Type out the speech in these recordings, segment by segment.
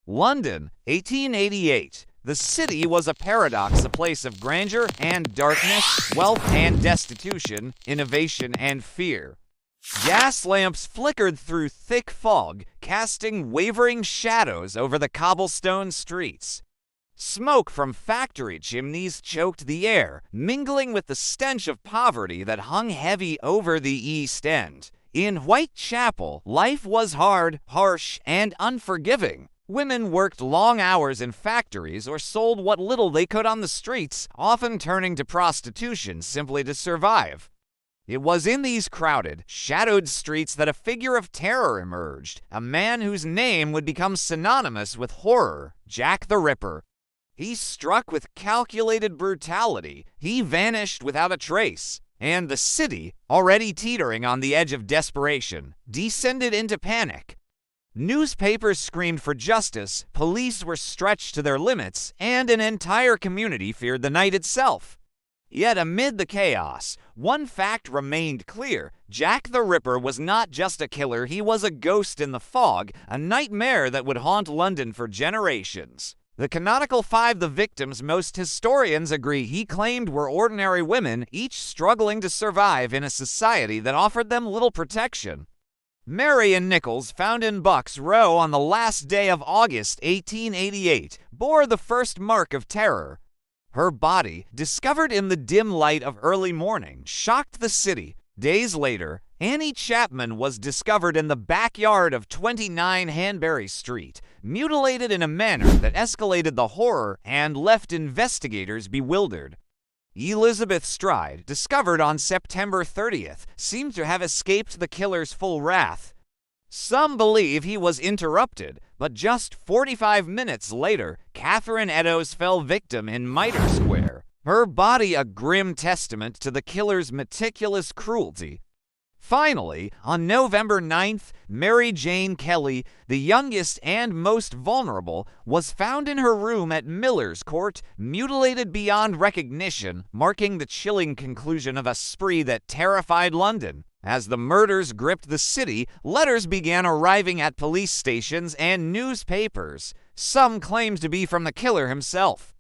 London, 1888. The city was a paradox, a place of grandeur and darkness, wealth and destitution, innovation and fear. Gas lamps flickered through thick fog, casting wavering shadows over the cobblestone streets. Smoke from factory chimneys choked the air, mingling with the stench of poverty that hung heavy over the East End. In Whitechapel, life was hard, harsh, and unforgiving. Women worked long hours in factories or sold what little they could on the streets, often turning to prostitution simply to survive. It was in these crowded, shadowed streets that a figure of terror emerged, a man whose name would become synonymous with horror, Jack the Ripper. He struck with calculated brutality, he vanished without a trace, and the city, already teetering on the edge of desperation, descended into panic. Newspapers screamed for justice, police were stretched to their limits, and an entire community feared the night itself. Yet amid the chaos, one fact remained clear. Jack the Ripper was not just a killer, he was a ghost in the fog, a nightmare that would haunt London for generations. The canonical five the victims most historians agree he claimed were ordinary women, each struggling to survive in a society that offered them little protection. Marion Nichols, found in Bucks Row on the last day of August 1888, bore the first mark of terror. Her body, discovered in the dim light of early morning, shocked the city. Days later, Annie Chapman was discovered in the backyard of 29 Hanbury Street, mutilated in a manner that escalated the horror and left investigators bewildered. Elizabeth Stride, discovered on September 30th, seemed to have escaped the killer's full wrath. Some believe he was interrupted, but just 45 minutes later, Catherine Eddowes fell victim in Mitre Square, her body a grim testament to the killer's meticulous cruelty. Finally, on November 9th, Mary Jane Kelly, the youngest and most vulnerable, was found in her room at Miller's Court, mutilated beyond recognition, marking the chilling conclusion of a spree that terrified London. As the murders gripped the city, letters began arriving at police stations and newspapers. Some claimed to be from the killer himself.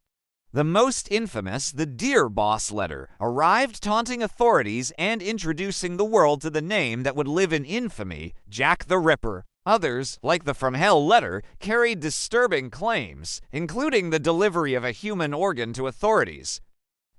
The most infamous, the Dear Boss letter, arrived taunting authorities and introducing the world to the name that would live in infamy, Jack the Ripper. Others, like the From Hell letter, carried disturbing claims, including the delivery of a human organ to authorities.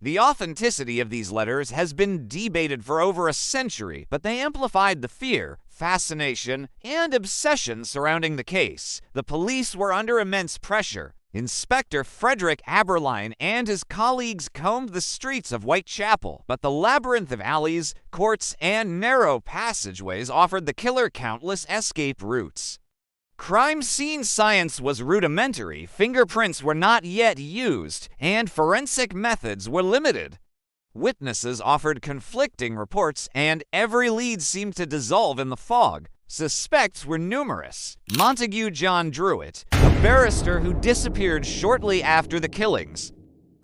The authenticity of these letters has been debated for over a century, but they amplified the fear, fascination, and obsession surrounding the case. The police were under immense pressure. Inspector Frederick Aberline and his colleagues combed the streets of Whitechapel, but the labyrinth of alleys, courts, and narrow passageways offered the killer countless escape routes. Crime scene science was rudimentary, fingerprints were not yet used, and forensic methods were limited. Witnesses offered conflicting reports, and every lead seemed to dissolve in the fog. Suspects were numerous. Montague John Druitt, a barrister who disappeared shortly after the killings.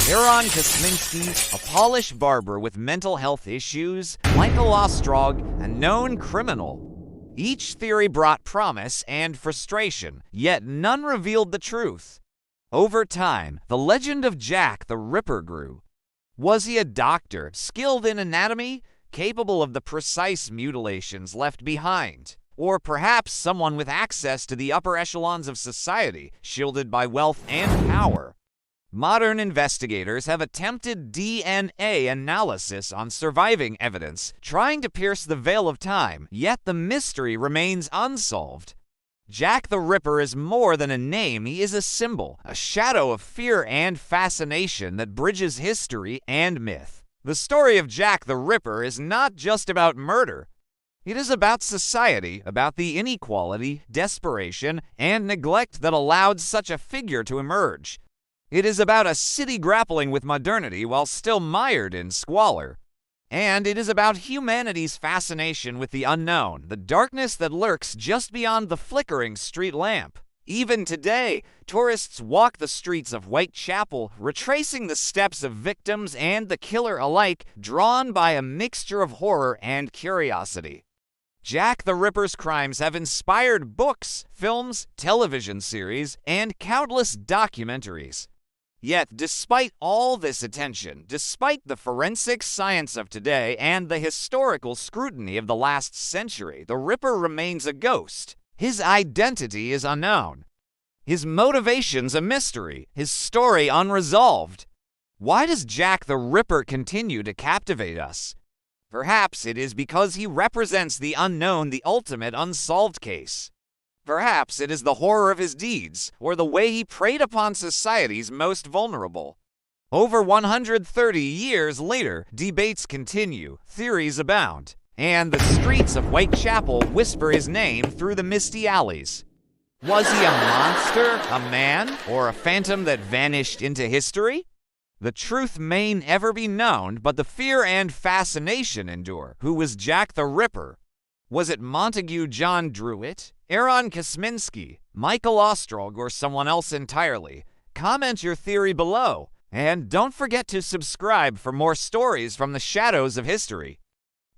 Aaron Kosminski, a Polish barber with mental health issues. Michael Ostrog, a known criminal. Each theory brought promise and frustration, yet none revealed the truth. Over time, the legend of Jack the Ripper grew. Was he a doctor, skilled in anatomy, capable of the precise mutilations left behind? Or perhaps someone with access to the upper echelons of society, shielded by wealth and power? Modern investigators have attempted DNA analysis on surviving evidence, trying to pierce the veil of time, yet the mystery remains unsolved. Jack the Ripper is more than a name, he is a symbol, a shadow of fear and fascination that bridges history and myth. The story of Jack the Ripper is not just about murder. It is about society, about the inequality, desperation, and neglect that allowed such a figure to emerge. It is about a city grappling with modernity while still mired in squalor. And it is about humanity's fascination with the unknown, the darkness that lurks just beyond the flickering street lamp. Even today, tourists walk the streets of Whitechapel, retracing the steps of victims and the killer alike, drawn by a mixture of horror and curiosity. Jack the Ripper's crimes have inspired books, films, television series, and countless documentaries. Yet, despite all this attention, despite the forensic science of today and the historical scrutiny of the last century, the Ripper remains a ghost. His identity is unknown. His motivations a mystery, his story unresolved. Why does Jack the Ripper continue to captivate us? Perhaps it is because he represents the unknown, the ultimate unsolved case. Perhaps it is the horror of his deeds, or the way he preyed upon society's most vulnerable. Over 130 years later, debates continue, theories abound, and the streets of Whitechapel whisper his name through the misty alleys. Was he a monster, a man, or a phantom that vanished into history? The truth may never be known, but the fear and fascination endure. Who was Jack the Ripper? Was it Montague John Druitt, Aaron Kosminski, Michael Ostrog, or someone else entirely? Comment your theory below, and don't forget to subscribe for more stories from the shadows of history.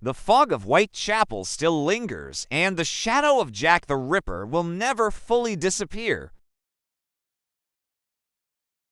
The fog of Whitechapel still lingers, and the shadow of Jack the Ripper will never fully disappear.